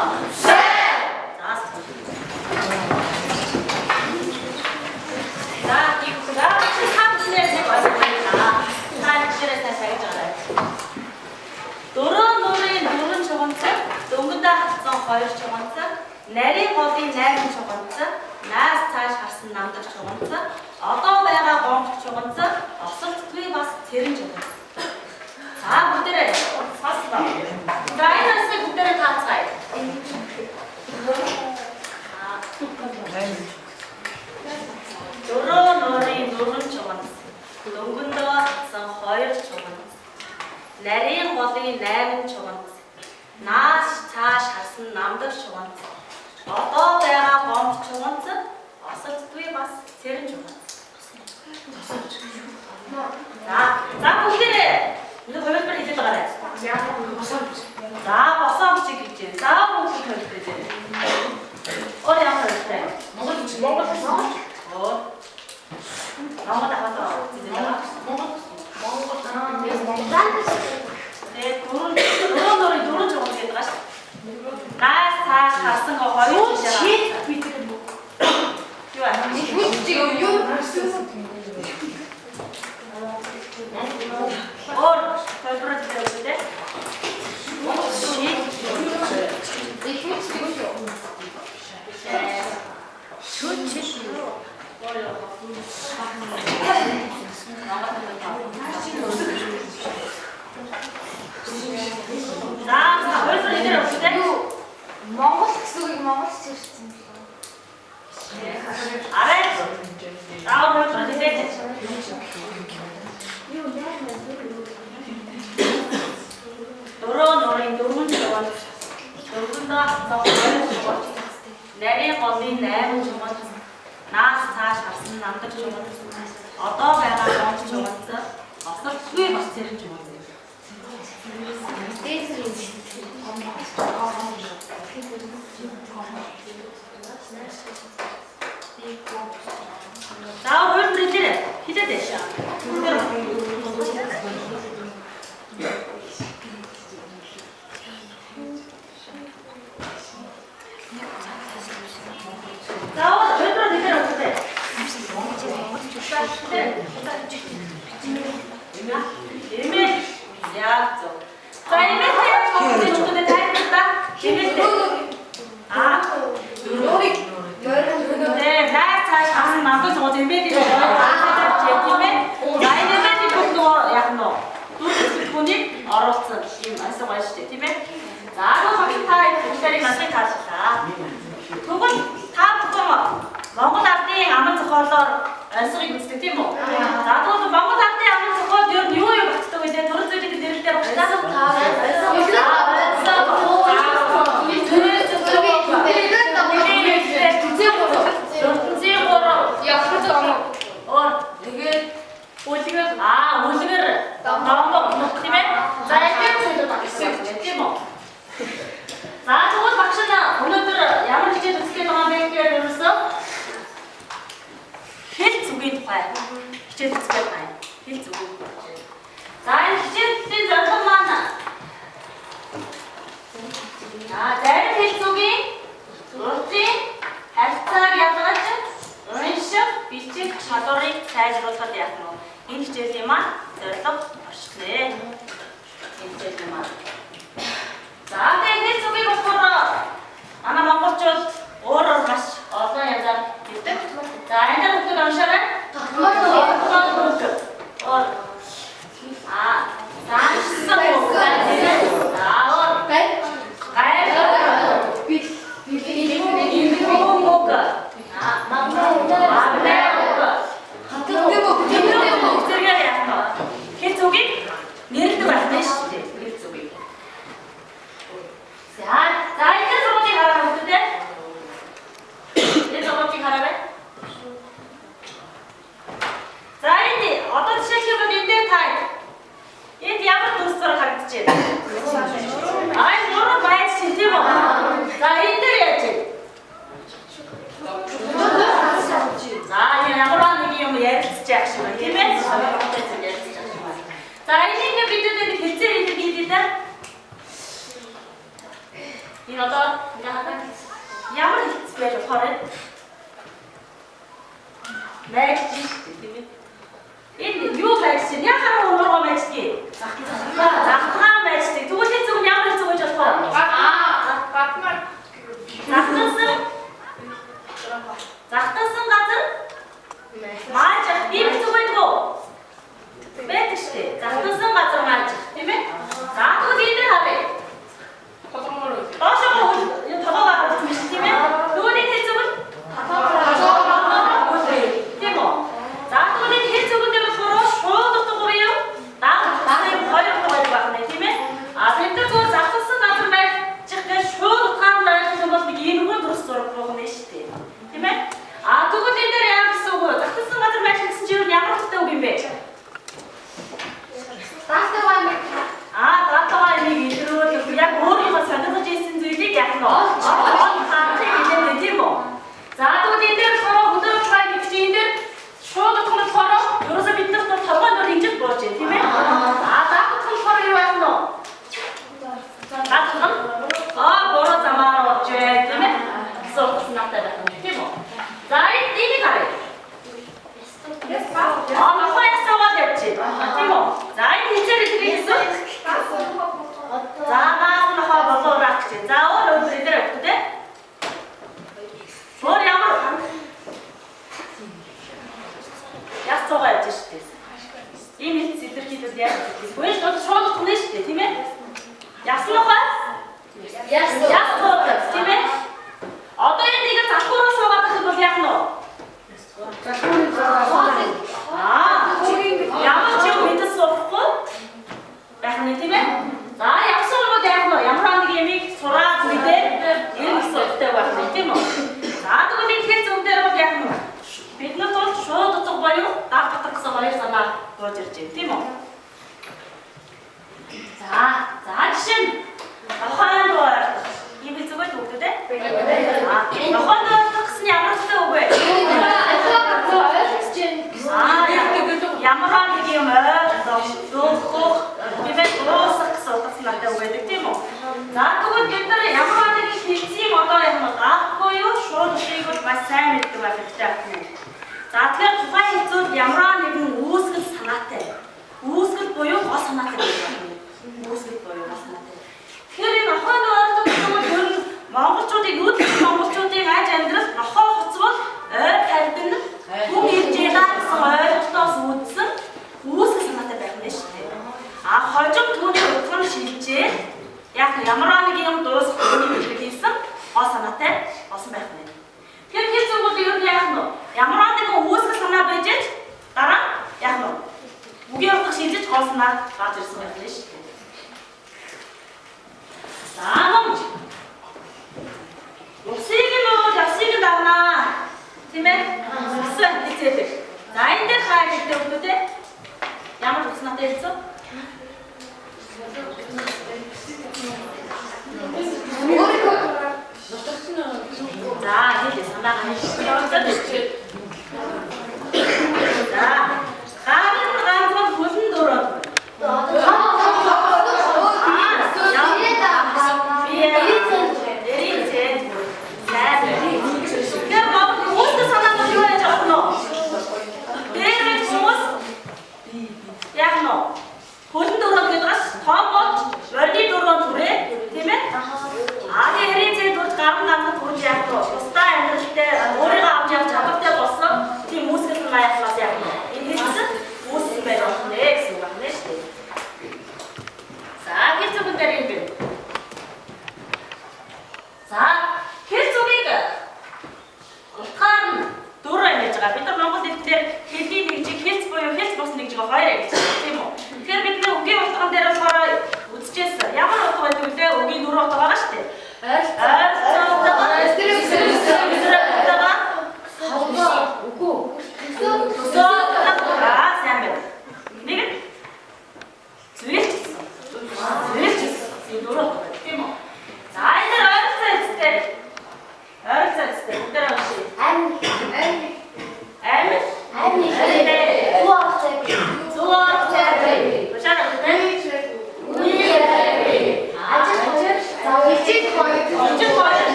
네. 자, 이거가 3분의 완성합니다. 3분의 사용자를. 노른 저번째, 농구다 합성 거의 저번째, 내리 거디 내린 저번째, 나스타 샤슨 남들 저번째, 어떤 배가 공 저번째, 없을 투이 바스 제린 저번째. 자, 무대를 샀어. 라이너스의 무대를 다 차이. 노른 저번째, 농구다 합성 거의 저번째. 내린 거디 내린 저번째, 나스타 샤슨 남들 저번째, 어떤 배가 공 저번째, 없을 투이 바스 제린 저번째. 자, 무대를 이거 별별 이제 들어가래. 자, 박수 한번 치겠지. 자, 목소리 펴주지. 어디 한번 해주세요. 나온 거 나가서 이제 내가 네, 노른 쪽 어떻게 들어가시? 나 가슴 거 거의 주시라. 별별 이제 때. 자, 벌써 이제 어떻게? 아래. 자, 벌써 이제. 노른 저번. 노른다. 내린 거디 내린 저번. 나스타 샤슨 남들 저번. 어떤 배가 공 저번. 없어 수에 맞지는 저번. 자, 오늘 이제 됐어. 자, 오늘 이제 어때? 약죠. 자, 이메일 정도는 다 했다. 이메일 네, 나 잘 나도 저 이메일이 본인 어렵든 이 말씀하실 때 나도 박수 타임 기다리 맛을 가시다. 두분 다 붙어봐. 먹고 나때 아무튼 걸러 안쓰기 붙을 때 뭐. 나도 먹고 나때 아무튼 걸러 뉴욕에 갔다 이제 도로들이 내릴 때로 가서 다 오징어를 나온 거 먹으면 짧게 먹겠지 뭐. 자, 저거 박수나 오늘들은 양을 이제 어떻게 동안 배워야 되겠어? 필수기 파일. 이제 어떻게 파일? 필수기. 자, 이제 잠깐만. 자, 내 필수기. 그렇지? 해스타기 하다가지? 은식, 비식, 차돌이 사이즈로 터대하고. 인체지만 저렇게 멋있네. 인체지만. 자, 내 속에 거꾸로 하나 먹었죠. 오를 마시. 어떤 여자 이때? 자, 이제 먹고 남자는 Энэ одоо ингээ хадаа. Ямар хэцүү байж болохоор вэ? Мэж тийм ээ. Энэ юу байж чинь яхаа өөргөө мэж тий. Захтгаа мэж тий. Тэгвэл зөв ямар хэцүү байж болох вэ? Батмар. Захтасан газар мааж ийм хэцүү байдгүй. Байдаг штэ. Захтасан газар мааж тийм ээ. За тэгвэл энэ харъя. Доошоо энэ толгой гаргаж байна тийм ээ. Түүний хэцүү бол тийм үү. За түүний хэцүү дээр болохоор шууд утга юу? Даахын хоёр утга байна тийм ээ. А тэгвэл зөв захтасан газар байж чихээ шууд утгаар байх юм бол нэг иймэрхүү дурс зураг болох нь штэ. Тийм ээ. А тэгвэл энэ дээр яа гэсэн үг вэ? Захтасан газар байж гэсэн чинь ямар утгатай үг юм бэ? Даатаа нэг илрүүл яг өөрийнхөө сонирхож ирсэн зүйлийг яг нь хаахыг хэлээд тийм үү? За тэгвэл энэ дээр хороо өдөр болгоо гэж энэ дээр шууд утгах хороо ерөөсөө бид нар толгой нөр ингэж болж байна тийм ээ? Даатах хороо юу байх нь вэ? Бороо замаар болж байна тийм ээ? Сорт надад байна тийм үү? За энийг харъя. Нохоо ясаагаад явчих. Тийм үү? За энэ хичээл хийсэн. За нохоо болоораач. За өөр өдөр өгөх үү? Өөр ямар ясаагаа явж штэ. Ийм их зэдэрхийдэл яаж вэ? Гүйж шууд утгана штэ, тийм ээ? Яснахаа? Ясаа тийм ээ? Одоо энэ нэг залхуураа суугаад байх бол яах нь вэ? Ямар ч юм мэдээс болохгүй байх нь тийм ээ. За явсан бол яах нь ямар нэг ямиг сураад мэдээ энэ зүйлтэй байх нь тийм үү. За тэгвэл энэ зөв дээр бол яах нь бид нар бол шууд утга боيو даах гэсэн хоёр санаа бууж ирж байна тийм үү. За жишээ нь ахаан доор ийм зүйлүүд өгдөө дээ. Ахаан доор гэсэн ямар ч үг вэ? Ямар нэг юм дөхөх бивэт уусах гэсэн утгаас надад өгдөг тийм үү? За тэгвэл бид нар ямар нэг хэлцийм одоо юм гаахгүй юу шууд шийгэл бас сайн мэддэг байх хэрэгтэй. За тэгэхээр тухайн хэлцүүд ямар нэгэн үүсгэл санаатай. Үүсгэл буюу гол санаатай байх. Үүсгэл буюу гол санаатай. Тэгэхээр энэ ахын ойлголт нь монголчуудыг монголчуудын аж амьдрал нохоо хоцвол ойр харьдана хүн ирж байгаа гэсэн ойлголтоос үүдсэн үүсгэл санаатай байх нь шүү дээ. А хожим түүний утгыг шилжээ яг ямар нэг юм дуусах үнийг хэлсэн гол санаатай болсон байх нь. Тэгэхээр хэлцүү бол ер нь яах нь ямар нэгэн үүсгэл санаа байж дараа яах нь үгийн утга шилжиж гол санаа гарч ирсэн байх нь шүү дээ. За Усыг нь явсыг давнаа. Тийм ээ? Үсэн хэлцээдэг. За энэ дээр хаа гэдэг өгдөө те? Ямар утгатай хэлцүү? За хэлээ санаа гаргаж. За ганцхан хөлн дөрөв. Хөлн дөрөв гэдгээс том болж варди дөрөв түрээ тийм ээ? Ааны хэрийн зэд дурж гарган түрж яах вэ? Тусдаа амьдралтай өөрийгөө авч явж чадвартай болсон тийм үүсгэл санаа явуулаад яах вэ? Энэ хэсэг үүсгэл байж болно гэсэн үг байна шүү дээ. За хэцүүхэн дээр юм бэ? За хэцүүгийг утгаар нь дөрөв байж байгаа. Бид нар Монгол хэлээр хэлний нэгжийг хэлц буюу хэлц бус нэгжийг хоёр гэж тийм үү? Тэгэхээр бид нэг үгийн утган дээр болохоор үзчихсэн. Ямар утга байдаг вэ? Үгийн дөрөв утга байгаа шүү дээ.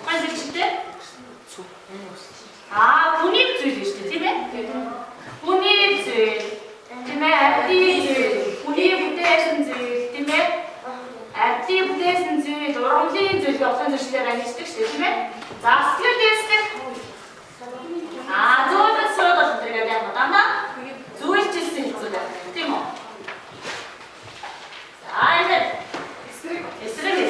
Хайзэгчтэй? Хүний зүйл шүү дээ, тийм ээ? Хүний зүйл. Тийм ээ, ардын зүйл. Хүний бүтээсэн зүйл, тийм ээ? Ардын бүтээсэн зүйл, ургамлын зүйл болсон зүйлээр ажилладаг шүү дээ, тийм ээ? За, сэтгэл дэвсгэр. Зөөлөн суудаг гэдэг яг дандаа зүйлчилсэн хэцүү байна. Тийм үү? За, энэ эсрэг.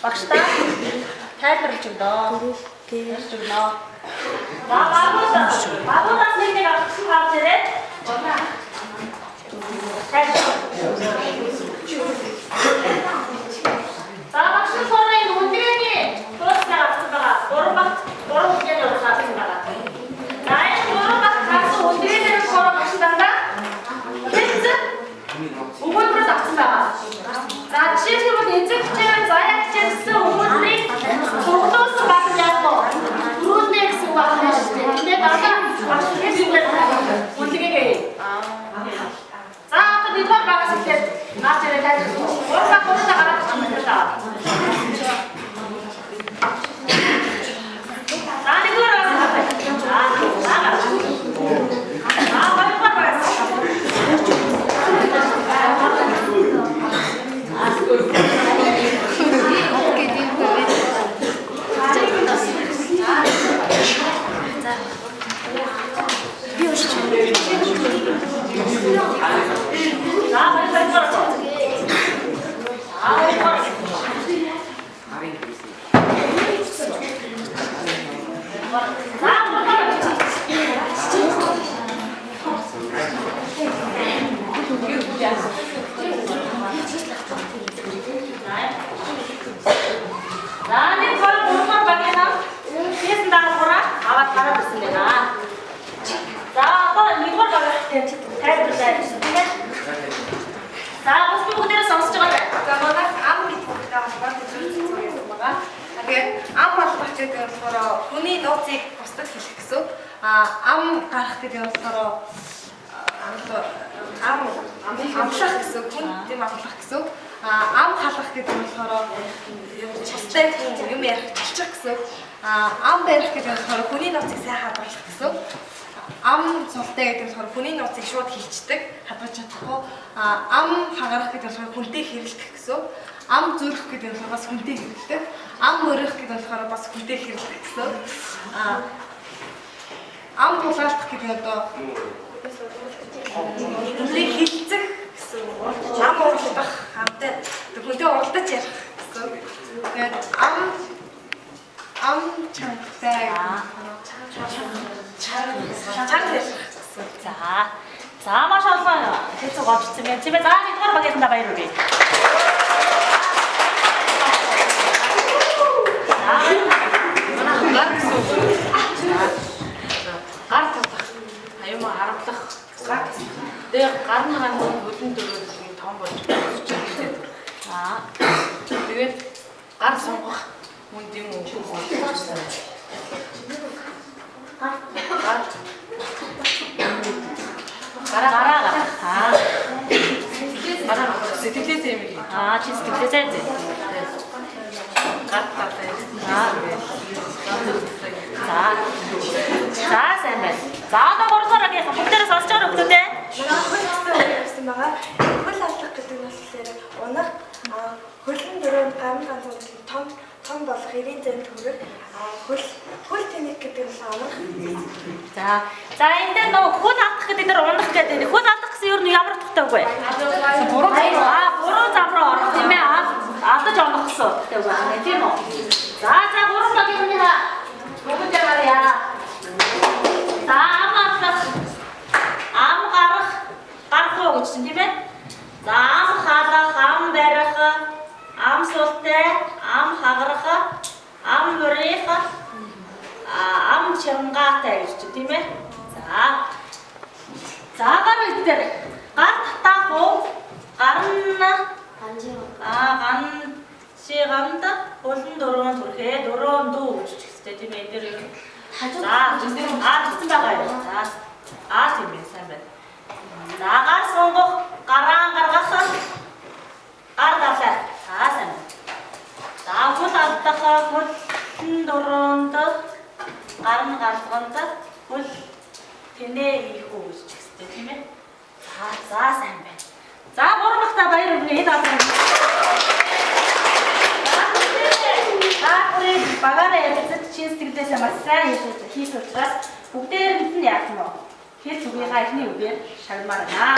Багштай тайлбарлаж өгнө. Ярьж өгнө. Багуудаас нэг авсан хаад ирээд. За багш сорын хүндрээний туустай авсан байгаа. 3 хүндрээний авсан байгаа. За энэ 3 багш хүндрээний багш дандаа өгүүлбэрт авсан байгаа. За жишээлбэл эцэг хичээл заяа хичээлсэн өгүүлбэрийг сургуулиусан баг яг гоо түрүүндээ гэсэн баг байна шүү дээ. Тэгээд дараа багш хэлсэн үндэгээ. За одоо бид нар багаас ихээд наач яриад тайлбарлаж өгье. Ураг гуртаа гараад ирсэн даа. За нэгөр аваад. Хүний нууцыг бусдад хэлэх гэсэн. Ам гарах гэдэг нь болохоор амлах гэсэн. Хүн тийм амлах гэсэн. Ам халах гэдэг нь болохоор бусдад юм ярих талчих гэсэн. Ам барих гэдэг нь болохоор хүний нууцыг сайн хадгалах гэсэн. Ам цолтой гэдэг нь болохоор хүний нууцыг шууд хилчдэг, хадгалж чадахгүй. Ам хагарах гэдэг нь болохоор хүнтэй хэрэлдэх гэсэн. Ам зүрх гэдэг нь болохоор бас хүнтэй хэрэлдэх. Ам мөрөх гэдэг нь болохоор бас хүнтэй хэрэлдэх гэсэн. Ам тулаалдах гэдэг нь одоо хүнтэй хилцэх гэсэн. Ам уралдах, хамтай хүнтэй уралдаж ярих гэсэн. Тэгээд ам чанартай За маш олон хэцүү голчсон байна. Чимээ за нэгдүгээр багийнда баяр хүргэе. Гар татах, аюу харамлах, тэгээд гар нагаан хөдөн дөрөв том болж байгаа. Тэгээд гар сунгах хүнд юм уу? Гараа. Сэтгэлээс юм ийм. Чи сэтгэлээс зэ. Гартаатай. За сайн байна. За одоо гурлаараа гэх бүгдээрээ сонсож байгаа хүмүүс үү? Явсан байгаа. Хөл алах гэдэг нь болохоор унах хөлн дөрөв гарын ганц том болох 90 зэнд хүрэх хөл тэнэг гэдэг нь унах. За энэ дээр нөгөө хөл алдах гэдэг дээр унах гэдэг. Хөл алдах гэсэн юу ямар утгатай вэ? Буруу зам руу орох тийм ээ. Алдаж онох гэсэн утгатай байна. Тийм үү? За гурван багийнхаа бүгд яараа. За ам алдах, ам гарах гэж чинь тийм ээ. За ам халах, ам барих, ам султай, ам хагарах, ам бүрих, ам чамгаатай гэж чинь тийм ээ. За гар дээр гар татах уу? Ган Чи гамда болон дөрөв төрхээ дөрөв дүү гэж хэвчтэй тийм ээ энэ дэр. За тэгсэн байгаа юу? За тийм ээ сайн байна. Нагаар сонгох гараан гаргах гар галаа. Сайн. За хөл алдах хөлн дөрөнд гар нь галганд хөл тэнээ ийх үү гэж хэвчтэй тийм ээ. За сайн байна. За гуравхта баяр хүргэе энэ албан. Гарын багаараа яддаг чинь сэтгэлдээ маш сайн хийж учраас бүгдээрэнд нь яах нь хэд зүгийнхаа эхний үгээр шагнамаар байна.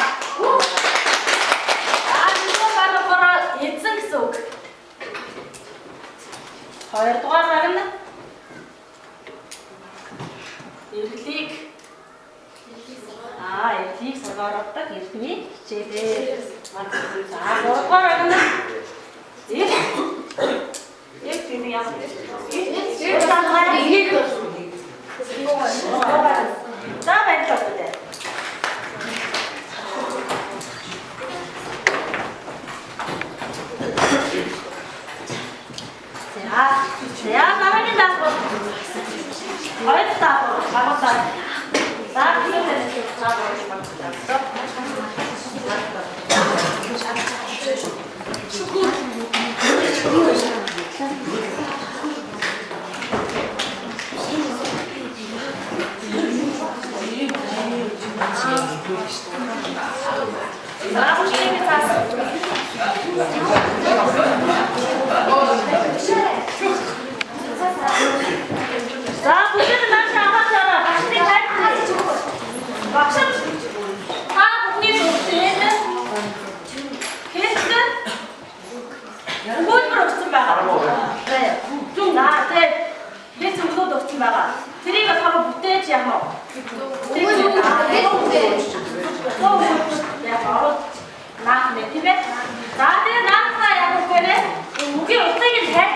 Энэ бараа эзэн гэсэн үг. Хоёрдугаар баг нь эрлийг эрлийг сургаалдаг эрдмийн хичээлээ. За гуравдугаар баг нь яг тийм яа. За баярлалаа үү. За намайг даах. Ойд даах. Багтаа. За тийм За бүгд нааш аваад багшны хайр багш та бүхний зүгтээ хэсэг өгүүлбэр өгсөн байгаа. Тэгээд хэсэг өгөөд өгсөн байгаа. Тэрийг болохоор бүтээж яах вэ? Наах мэ тийм ээ. За тэгээд наахаа яг үгээрээ үгийн утгыг нь тайлбарлана.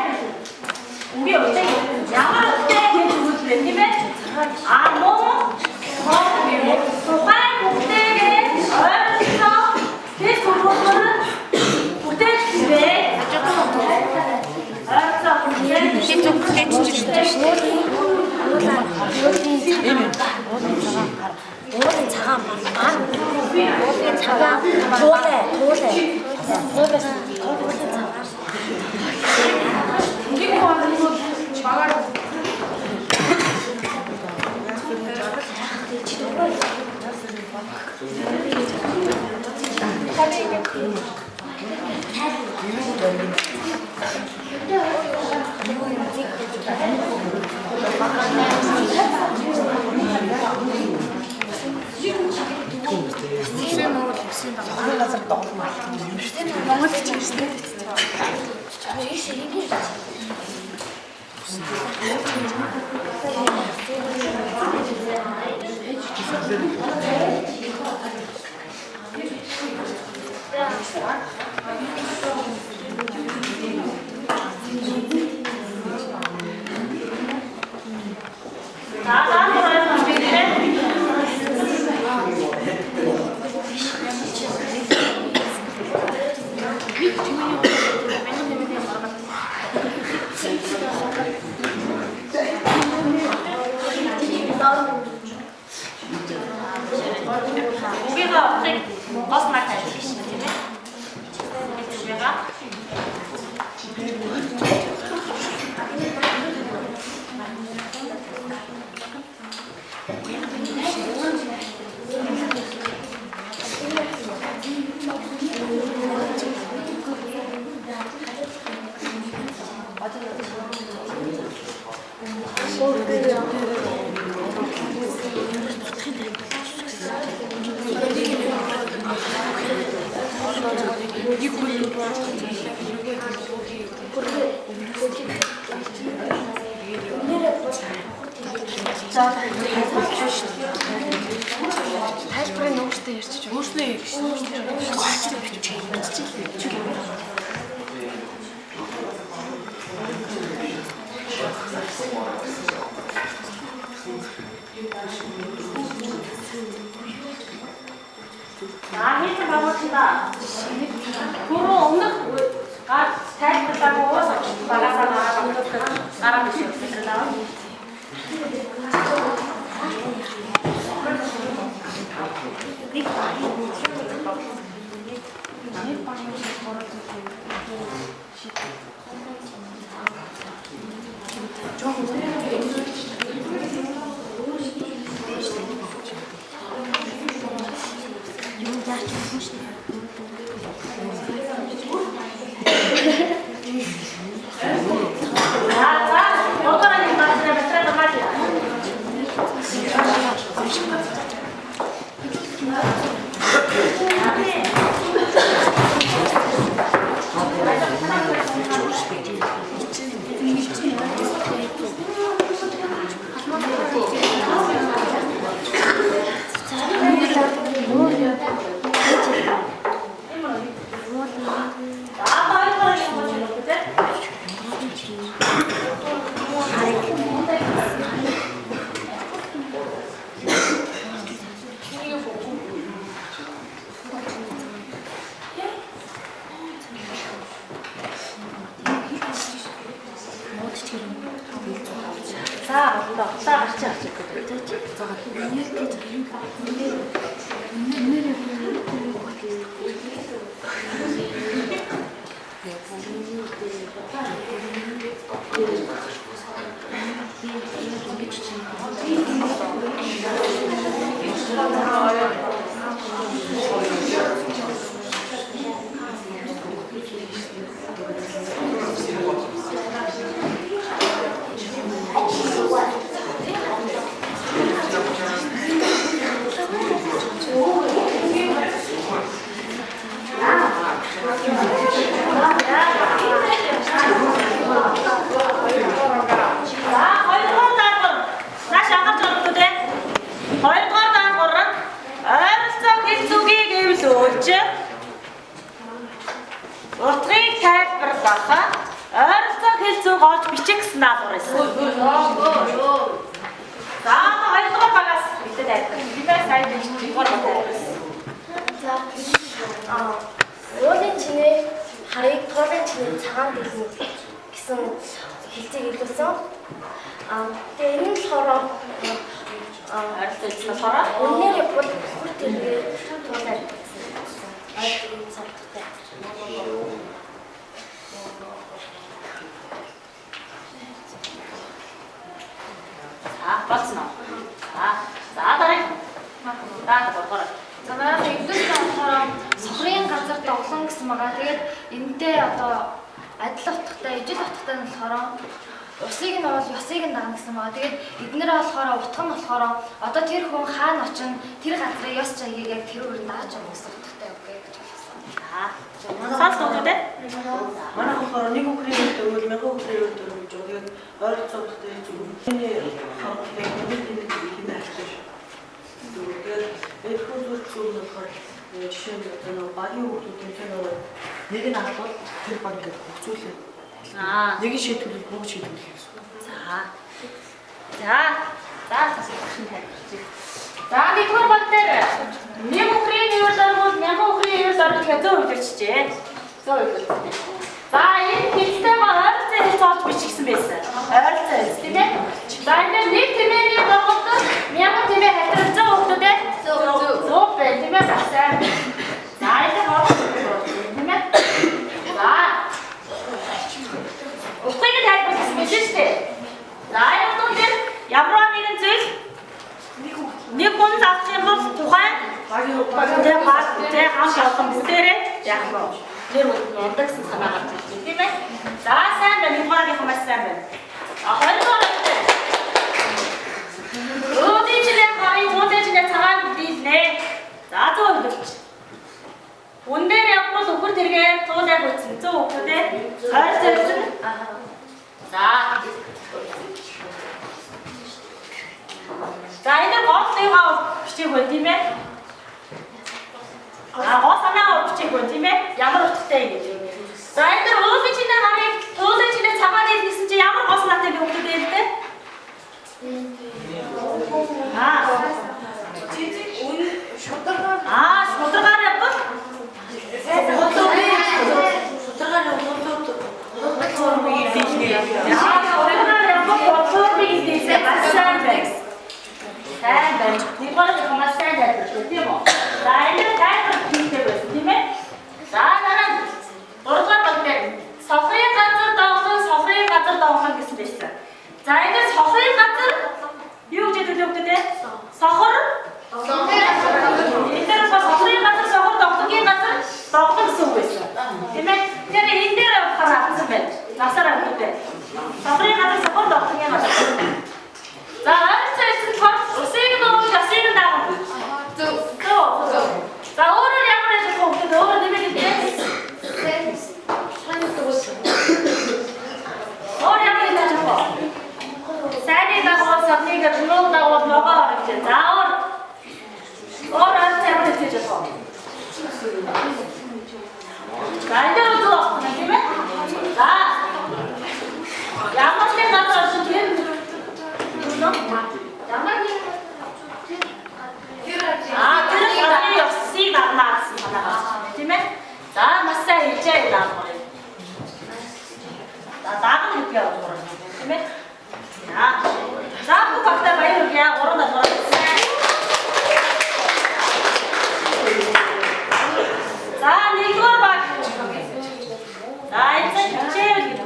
Үгийн утгыг ямар утгатай гэж үзүүлээ тийм ээ. Муу тухайн үгтэйгээ ойролцоо тэс өгүүлбэр бүтээж дээ. Ойролцоо бүтээж уулын цагаан бар. Уулын цагаан туулаа. Тайлбарын нууштай ярьчих. Өөрснөө ярьж хийх багуудаа түрүү өмнөх гар тайлбарлаагүй уус гараа биш үү? Утгыг тайлбарлахад ойролцоо хэл зүг олж бичих гэсэн даалгавар байсан. За хоёрдугаар багаас бидэд айдаг. Бибэ сайн бичихгээр батайсан. Уулын чинээ харыг тоолын чинээ цагаан дэлгэн гэсэн хэлцийг илүүсэн. Тэгээ энэ нь болохоор ойролцоо хэлсэн болохоор үнээр бол бүр тэргээ тоолоо ойролцоо цавтай. Болсон уу? За дараа. Гургаар. За манай эвдэлсэн болохоор сохрын газар тоглон гэсэн байгаа. Тэгээд энэтэй одоо адил утгатай, ижил утгатай нь болохоор усыг нь бол ёсыг нь дагна гэсэн байгаа. Тэгээд эднэр болохоор утга нь болохоор одоо тэр хүн хаана очино, тэр газрын ёс жагийг яг тэр үгээр дааж өгнө гэсэн утгатай үг гэж хэлсэн. Сонс дуудаад ээ? Манай болохоор нэг үхрийн өвөл, мянган үхрийн өвөл гэж тэгээд ойролцоо утгатай гэж үг. Эний хамтлагийн мэдээлэл хэмээх. Тэгээд эхлээд зүйл болохоор жишээ нь одоо нэг багийн хүмүүсийн тэмцээнээр нэг нь алдвал тэр баг ингээд хөгжүүлээ. Нэг нь шийдвэрлэл бүгд шийдвэрлэх гэсэн. За тасалбаршин тайлбарчих. За нэгдүгээр баг дээр нэг үхрийн өвөл орвол мянган үхрийн өвөл орвол гэдэг үйлчжээ. Зөө үйлчтэй. За энэ хэлцтэйгээ ойролцоо хэлц олж бичигсэн байсан. Ойролцоо хэлц тийм ээ. За энэ нэг тэмээний дагуулд мянган тэмээ хатрал 100 хүүхдүүд ээ. 100 бай тийм ээ. Сайн. За энэ хоол тийм ээ. За утгыг тайлбарласан биш үү? За энэ утгууд дээр ямар нэгэн зүйл нэг хүн авах юм бол тухайн багийн хамт олон бүтээрээ яах вэ? Тэр ундаг гэсэн санаа гарч ирж тийм ээ. За сайн байна. Нэгдүгээр хүмүүс сайн байна. Хоёрдугаар өөдөөжлээ харин өөдөөжлээ цагаан дийлнэ. За зөө өгч. Үндээр явбал өхөр тэргээр туулайг үтсэн 100 хүүхдээ хоёр зэрэгэн. За. За энэ гоотлыгаа бичих вэ тийм ээ? Гоо санаагаа бичих вэ тийм ээ? Ямар утгатай юм бэ? За энэ өөдөөжлээ харин өөдөөжлээ цагаан дийл гэсэн чи ямар гоо санаатай би хүүхдүүд ээлтэй? Шударгаар явбал шударгаар Яагаад ямар бодлыг хийсэн бассан бэ? Сайн байна. Нэгээрээ хамаас сайн байдаг тийм үү? За энэ тайлбар хийхдээ байсан тийм ээ? За дараа нь 3-р багтаа сохрын газар давхан гэсэн байсан. За энэ сохрын газар юу гэж хэлдэг вэ? Сохор энэ дээр сохрын газар сохор давхангийн газар давхан гэсэн үг байсан. Тийм ээ? Тэр энэ дээр харагдсан байна. Насаараа үгүй. Сохрын газар сохор давхангийн газар. За арцайсан тоо усыг нөө ясыг даах. За өөрөө ямар нэг хөвгөд өөрөө нэмээд дээ. Өөр ямар нэг жоо. Сайны дагуу сатныг руу дагуу ногоо орж. За өөр арцай ямар нэг жоо. За энэ рүү тийм ээ. За ямар нэг газар шүү тийм. Тэр гадны ёсыг дарнаа гэсэн санаа тийм ээ. За маш сайн хийжээ даа. За даах нь үгүй аа тийм ээ. За бүх багтаа баяр хүргэе. 3 даваа. За нэгдүгээр баг. За энэ хичээл гэдэг.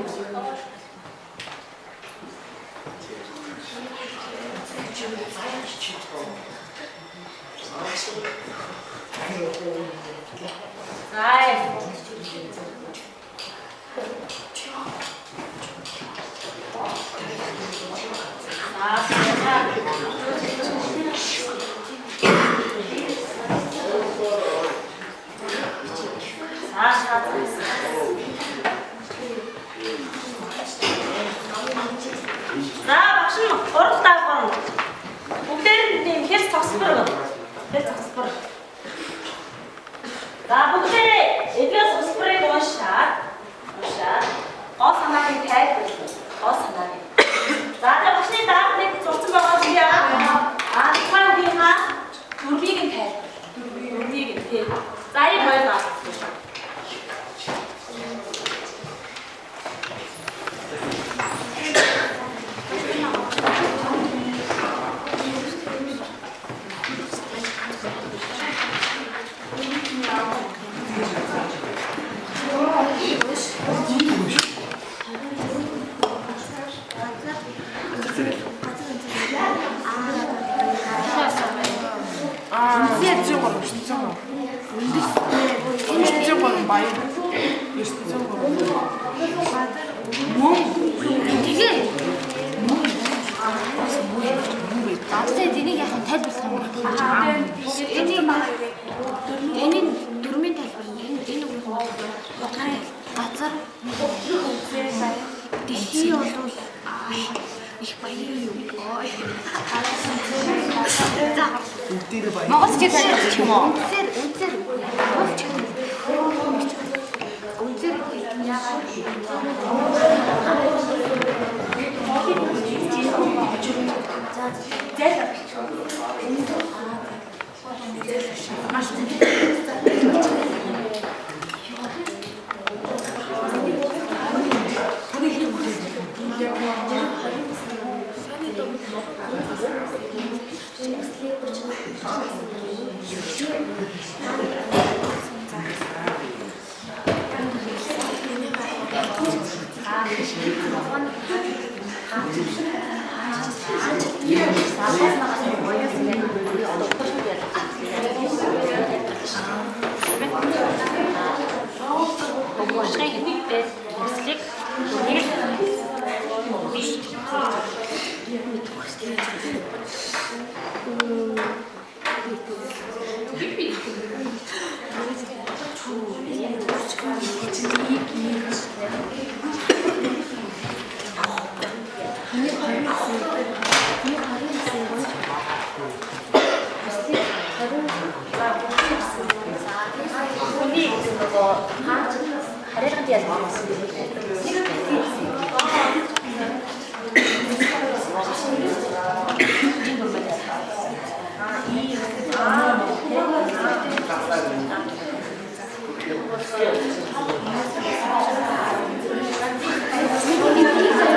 Thank you.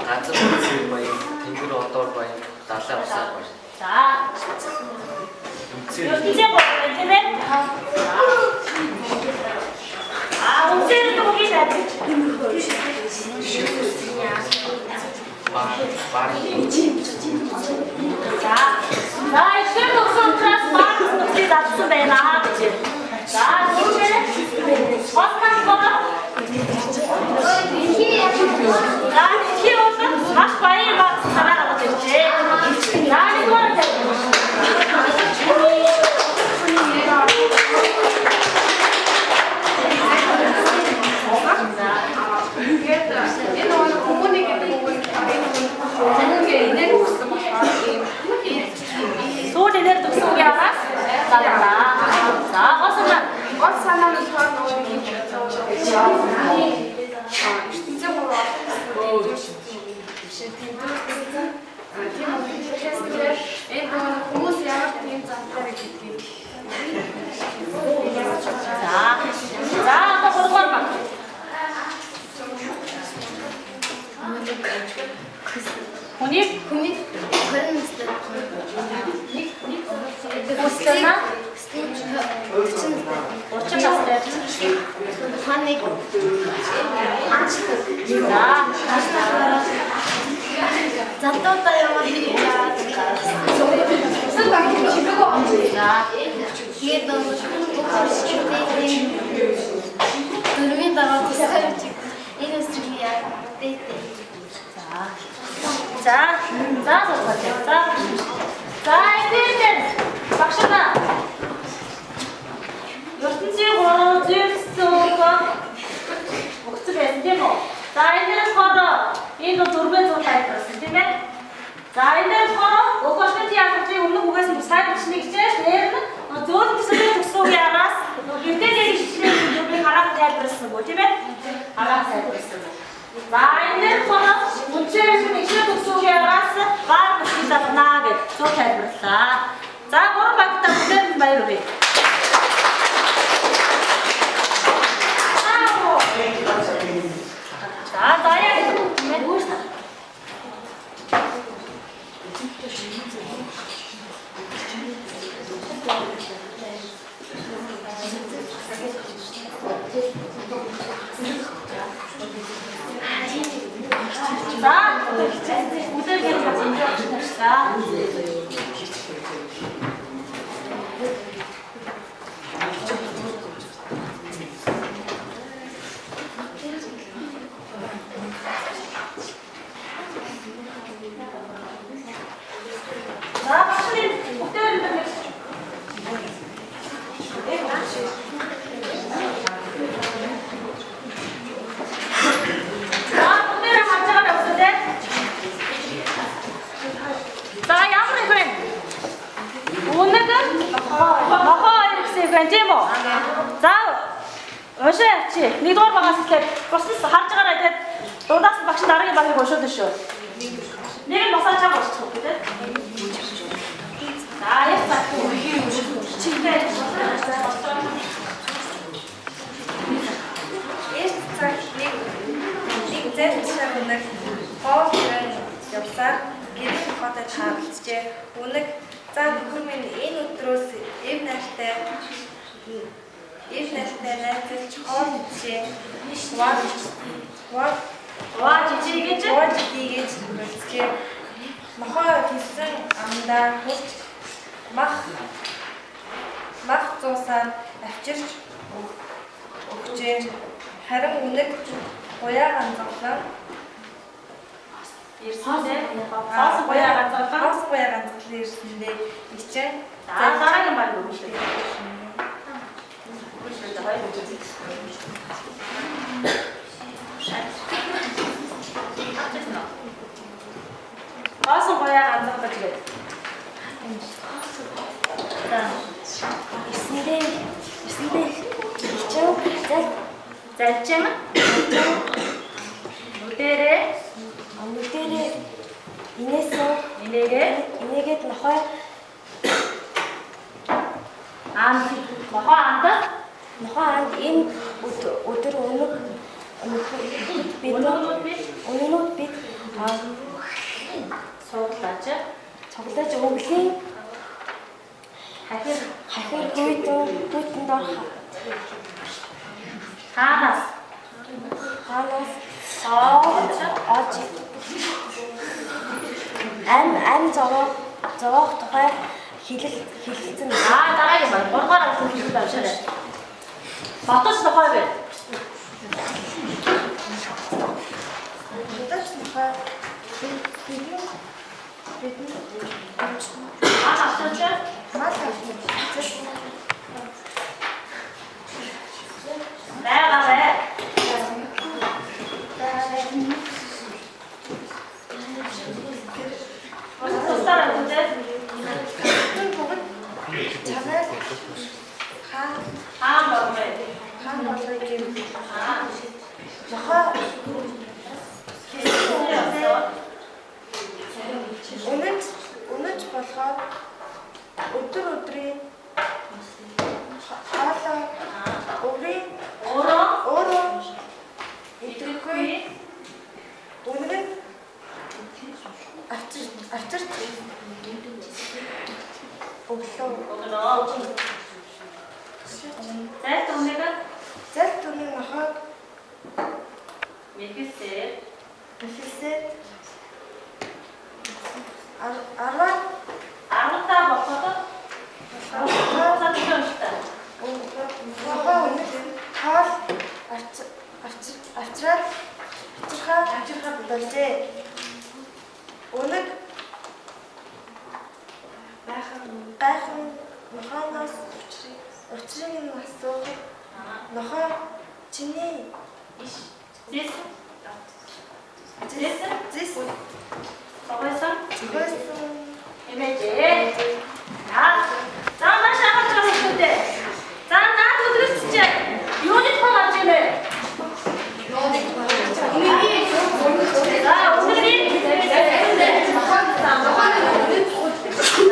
Газар үзэг баян, тэнгэр одоор баян, далай усаар баян. За. ертөнцийн гол байна тийм ээ? Үнсээр нь үгийг адилж. За. За, ихэр нөхцөлтөөс бааз нөхцөл татсан байна гэж. За, үнсээр хосман гоо. За, ихий бол маш баян бааз санаагаад иржээ. За, нэгдүгээр сүүл энер төгсөн яагаад залгаа. За гол санаа нь болохоор нөгөө ертөнцийн гурван энэ хүмүүс ямар тийм зантай гэдгийг. За гурван баг. Хүний Үстэнэ 30 настай. Ханыг Затота яваа хийгээд дөрвийн дараа тусгай энэ үсрийг яа дээтэй. За эдгээр багшаа ертөнцийн гурван зүйлсөг өгцөг байсан тийм үү? За эдгээр хороо энэ дөрвийн зур тайлбарласан тийм ээ? За эдгээр хороо өгөөсний яалтын өмнө үгээс нь сайдчны гэжээ дээр нь зөөлөн төсөөлөл төгсөн яраас гинтээ дээр ишрээ дөрвийн хараах тайлбарласан гоо тийм ээ? Хараах тайлбарласан. За эдгээр хороо үнцээр нь ишрээ төгсөн яраас баар төсөөлөл давнаа гэж зур тайлбарлаа. За гурван багтаа бүгд баяр хүргэе. Нэгдүгээр багаас эхлээд процесс харж байгаарай тэгээд дуудаас багш дараагийн багийг уншуулна шүү. Нэг нь босоо чам уншчих уу тэгээд. За яг цаг чигтэй нэг зэт шавнаг хоолой явсаар гэрийн хотод хаалцжээ. Үнэг за нөхөр минь энэ өдрөөс эв нартай найзалж хоол идчихээ. Ваа жижигэж үлцгээ. Мохоо хийсэн амдаа хурц мах зуусаар авчирч өгчээ. Харин үнэг гояа ганцлан ирсэнтэй. Хаас гояа ганцлан ирсэндээ ичэн дараагийн баг өгчлээ. Хасан гояа ганцхан гэж гээд. Эсэндээ залжин нүдэрээ инээгээд нохоо анд энэ өдөр өнөг Өнөөгнүүд бид Цуглаж. цуглаж өвлийн хахир хүйтэн дор Хаанаас ож ам зовоох тухай хэлэлцэн. дараагийн баг 3-аар хэлсэн авшаарай. Батус нохой бай. Удаач нөхөө Авчаач. мал авчих. Бай. Тусаар үгүй. Чамайг Хаан болмоо. хаан болгоё гэв. Нохой. Өнөж болохоор өдрийн хаалаа өврийн өөрөө идэхгүй үнэн авчирч өглөө Зэлт үнэн нохойг Мэдээсээ хэлсээд 10 10-аа босоод цаасан шүү. нохой үнэн хаал авчирхаа болжээ. Үнэг гайхан нохоноос учрыг нь асуух. Нохой чиний Зис. зогойсон Эмээжээ. За маш ахаж байгаа юм дээ. За наад өдрөсч юуны том авч юм бэ? За өдрийн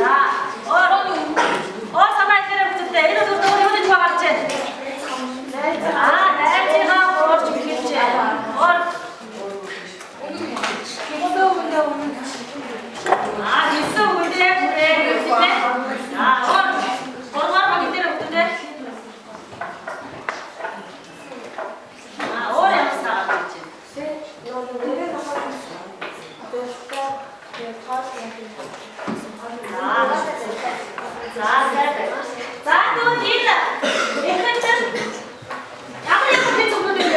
За оо самай дээр бүтээ. Энэ өдөр юуны том авч байна? найзгаа гоорч хэлж. Isso udah Korban bagi dia betul. Orang salah. Satu dia. Yang dia tunggu deh.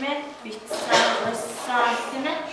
чимээ бичсэн, уншсан тийм ээ.